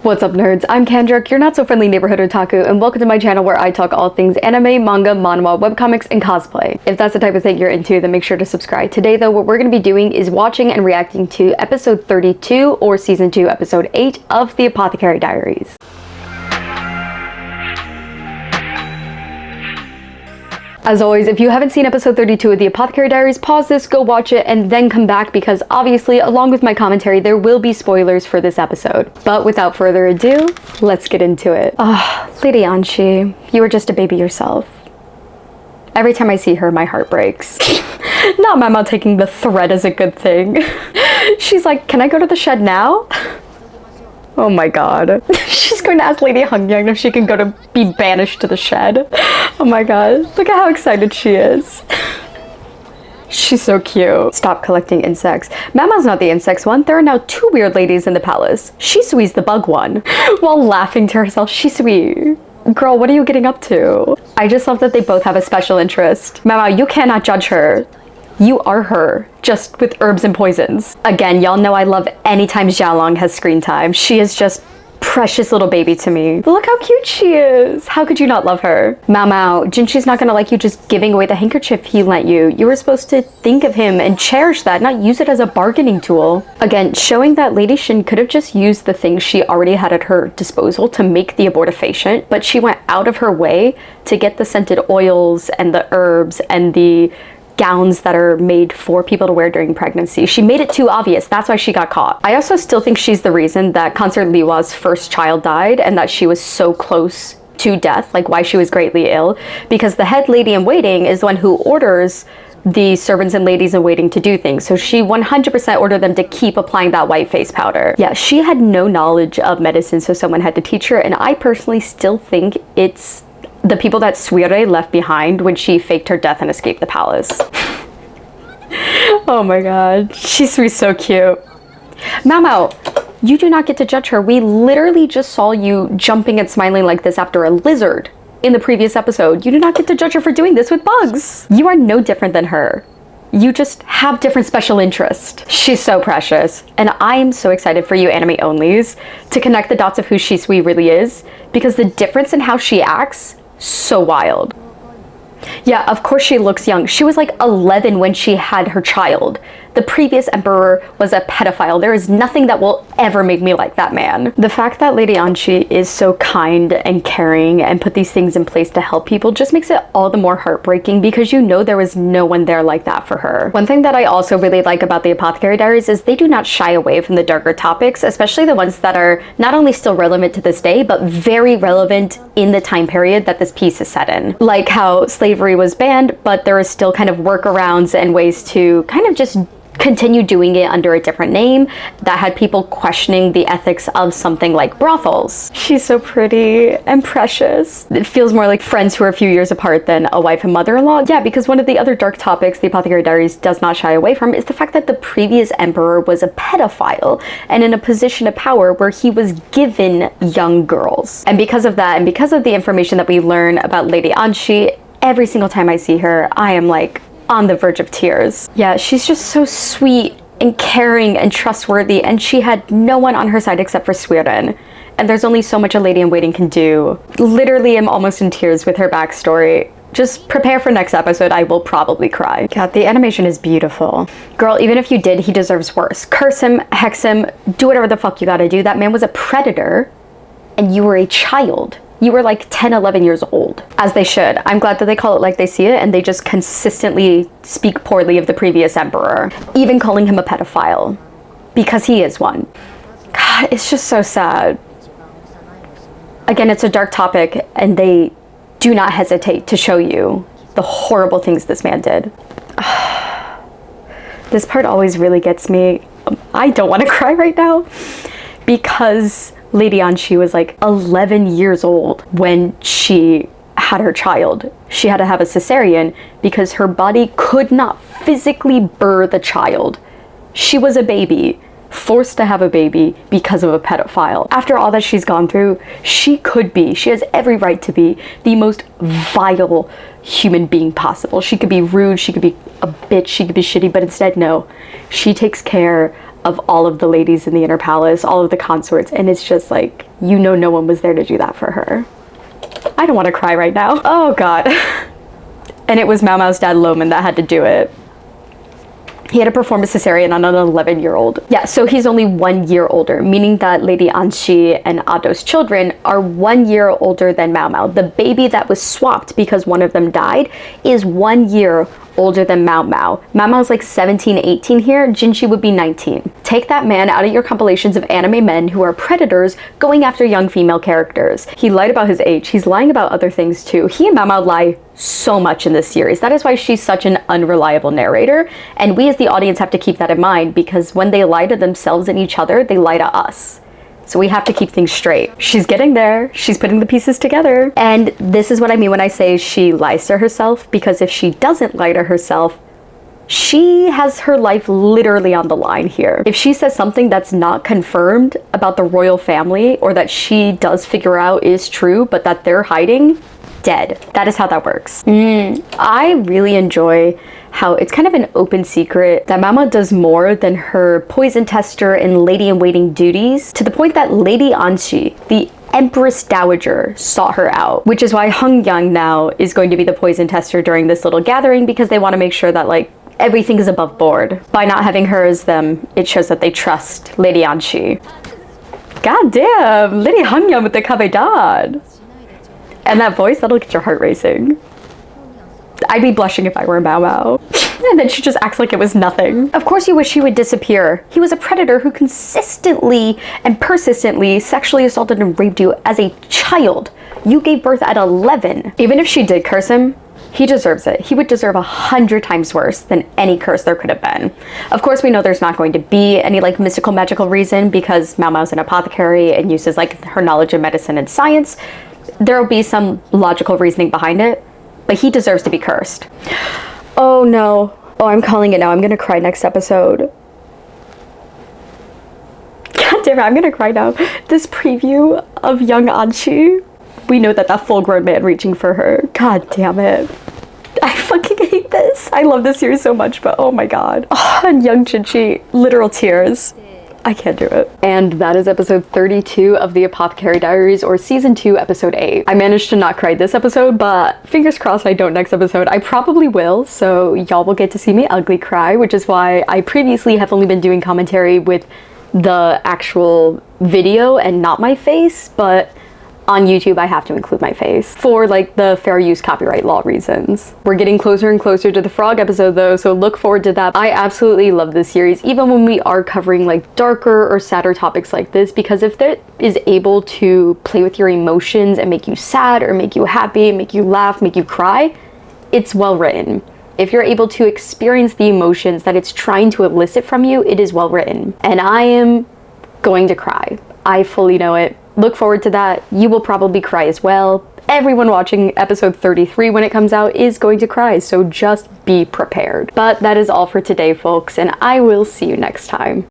What's up, nerds? I'm Kendrick, your not-so-friendly neighborhood otaku, and welcome to my channel where I talk all things anime, manga, manhwa, webcomics, and cosplay. If that's the type of thing you're into, then make sure to subscribe. Today, though, what we're going to be doing is watching and reacting to episode 32, or season 2, episode 8 of the Apothecary Diaries. As always, if you haven't seen episode 32 of the Apothecary Diaries, pause this, go watch it, and then come back because obviously, along with my commentary, there will be spoilers for this episode. But without further ado, let's get into it. Lady Anshi, you were just a baby yourself. Every time I see her, my heart breaks. Not Mama taking the thread as a good thing. She's like, can I go to the shed now? Oh my god. She's going to ask Lady Hangyang if she can go to be banished to the shed. Oh my god. Look at how excited she is. She's so cute. Stop collecting insects. Mama's not the insects one. There are now 2 weird ladies in the palace. Shisui's the bug one. While laughing to herself, Shisui, girl, what are you getting up to? I just love that they both have a special interest. Mama, you cannot judge her. You are her, just with herbs and poisons. Again, y'all know I love anytime Xiaolong has screen time. She is just precious little baby to me. But look how cute she is. How could you not love her? Mao, Jinshi's not gonna like you just giving away the handkerchief he lent you. You were supposed to think of him and cherish that, not use it as a bargaining tool. Again, showing that Lady Shin could have just used the things she already had at her disposal to make the abortifacient, but she went out of her way to get the scented oils and the herbs and the gowns that are made for people to wear during pregnancy. She made it too obvious. That's why she got caught. I also still think she's the reason that Consort Liwa's first child died and that she was so close to death, like why she was greatly ill, because the head lady in waiting is the one who orders the servants and ladies in waiting to do things. So she 100% ordered them to keep applying that white face powder. Yeah, she had no knowledge of medicine, so someone had to teach her, and I personally still think it's the people that s2e8 left behind when she faked her death and escaped the palace. Oh my god. She's so cute. Mao, you do not get to judge her. We literally just saw you jumping and smiling like this after a lizard in the previous episode. You do not get to judge her for doing this with bugs. You are no different than her. You just have different special interest. She's so precious. And I am so excited for you anime onlys to connect the dots of who Shisui really is, because the difference in how she acts, so wild. Yeah, of course she looks young. She was like 11 when she had her child. The previous emperor was a pedophile. There is nothing that will ever make me like that man. The fact that Lady Anshi is so kind and caring and put these things in place to help people just makes it all the more heartbreaking, because you know there was no one there like that for her. One thing that I also really like about the Apothecary Diaries is they do not shy away from the darker topics, especially the ones that are not only still relevant to this day, but very relevant in the time period that this piece is set in. Like how slavery was banned, but there is still kind of workarounds and ways to kind of just continue doing it under a different name that had people questioning the ethics of something like brothels. She's so pretty and precious. It feels more like friends who are a few years apart than a wife and mother-in-law. Yeah, because one of the other dark topics the Apothecary Diaries does not shy away from is the fact that the previous emperor was a pedophile and in a position of power where he was given young girls. And because of that, and because of the information that we learn about Lady Anshi, every single time I see her, I am like on the verge of tears. Yeah, she's just so sweet and caring and trustworthy, and she had no one on her side except for s2e8. And there's only so much a lady in waiting can do. Literally, I'm almost in tears with her backstory. Just prepare for next episode, I will probably cry. God, the animation is beautiful. Girl, even if you did, he deserves worse. Curse him, hex him, do whatever the fuck you gotta do. That man was a predator, and you were a child. You were like 10, 11 years old. As they should. I'm glad that they call it like they see it, and they just consistently speak poorly of the previous emperor, even calling him a pedophile, because he is one. God, it's just so sad. Again, it's a dark topic, and they do not hesitate to show you the horrible things this man did. This part always really gets me. I don't want to cry right now, because Lady Anshi was like 11 years old when she had her child. She had to have a cesarean because her body could not physically birth a child. She was a baby, forced to have a baby because of a pedophile. After all that she's gone through, she has every right to be the most vile human being possible. She could be rude, she could be a bitch, she could be shitty, but instead, no. She takes care of all of the ladies in the inner palace, all of the consorts, and it's just like, you know, no one was there to do that for her. I don't want to cry right now. Oh god. And it was Mao Mao's dad Loman that had to do it. He had to perform a cesarean on an 11-year-old. Yeah, so he's only 1 year older, meaning that Lady Anxi and Ado's children are 1 year older than Mao Mao. The baby that was swapped because one of them died is 1 year older than Mao Mao. Mao Mao's like 17, 18 here. Jinshi would be 19. Take that man out of your compilations of anime men who are predators going after young female characters. He lied about his age. He's lying about other things too. He and Mao Mao lie so much in this series. That is why she's such an unreliable narrator. And we as the audience have to keep that in mind, because when they lie to themselves and each other, they lie to us. So we have to keep things straight. She's getting there. She's putting the pieces together. And this is what I mean when I say she lies to herself, because if she doesn't lie to herself, she has her life literally on the line here. If she says something that's not confirmed about the royal family, or that she does figure out is true, but that they're hiding, dead. That is how that works. I really enjoy how it's kind of an open secret that Mama does more than her poison tester and lady-in-waiting duties, to the point that Lady Anxi, the Empress Dowager, sought her out, which is why Hung Yang now is going to be the poison tester during this little gathering, because they want to make sure that like everything is above board. By not having her as them, it shows that they trust Lady Anxi. God damn, Lady Hung Yang with the kabedad. And that voice, that'll get your heart racing. I'd be blushing if I were Mao Mao. And then she just acts like it was nothing. Of course you wish he would disappear. He was a predator who consistently and persistently sexually assaulted and raped you as a child. You gave birth at 11. Even if she did curse him, he deserves it. He would deserve 100 times worse than any curse there could have been. Of course, we know there's not going to be any like mystical magical reason, because Mao Mao's an apothecary and uses like her knowledge of medicine and science. There will be some logical reasoning behind it, but he deserves to be cursed. Oh no. Oh, I'm calling it now. I'm gonna cry next episode. God damn it, I'm gonna cry now. This preview of young Anxi, we know that full-grown man reaching for her. God damn it. I fucking hate this. I love this series so much, but oh my god. Oh, and young Jinchi, literal tears. I can't do it. And that is episode 32 of the Apothecary Diaries, or season 2, episode 8. I managed to not cry this episode, but fingers crossed I don't next episode. I probably will, so y'all will get to see me ugly cry, which is why I previously have only been doing commentary with the actual video and not my face, but on YouTube I have to include my face for like the fair use copyright law reasons. We're getting closer and closer to the frog episode though, so look forward to that. I absolutely love this series, even when we are covering like darker or sadder topics like this, because if that is able to play with your emotions and make you sad or make you happy, make you laugh, make you cry, it's well written. If you're able to experience the emotions that it's trying to elicit from you, it is well written. And I am going to cry. I fully know it. Look forward to that. You will probably cry as well. Everyone watching episode 33 when it comes out is going to cry, so just be prepared. But that is all for today, folks, and I will see you next time.